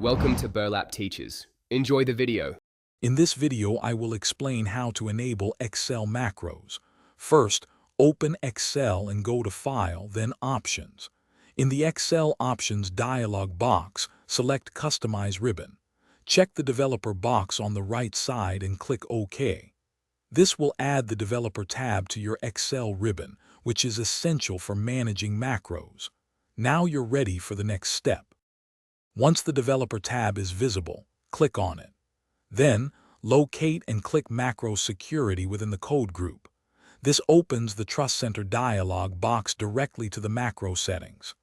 Welcome to Burlap Teachers. Enjoy the video. In this video, I will explain how to enable Excel macros. First, open Excel and go to File, then Options. In the Excel Options dialog box, select Customize ribbon. Check the Developer box on the right side and click OK. This will add the Developer tab to your Excel ribbon, which is essential for managing macros. Now you're ready for the next step. Once the Developer tab is visible, click on it. Then, locate and click Macro Security within the code group. This opens the Trust Center dialog box directly to the macro settings.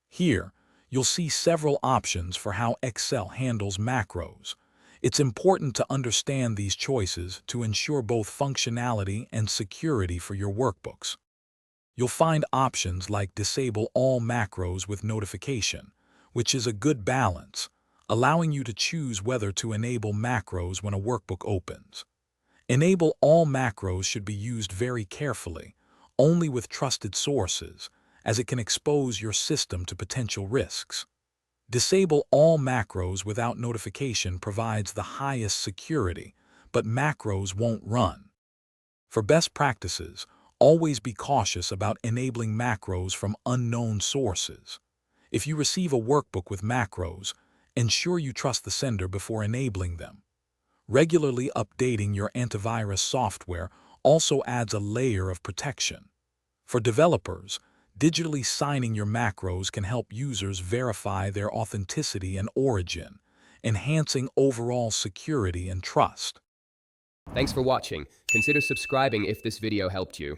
Here, you'll see several options for how Excel handles macros. It's important to understand these choices to ensure both functionality and security for your workbooks. You'll find options like Disable All Macros with Notification, which is a good balance, allowing you to choose whether to enable macros when a workbook opens. Enable all macros should be used very carefully, only with trusted sources, as it can expose your system to potential risks. Disable all macros without notification provides the highest security, but macros won't run. For best practices, always be cautious about enabling macros from unknown sources. If you receive a workbook with macros, ensure you trust the sender before enabling them. Regularly updating your antivirus software also adds a layer of protection. For developers, digitally signing your macros can help users verify their authenticity and origin, enhancing overall security and trust. Thanks for watching. Consider subscribing if this video helped you.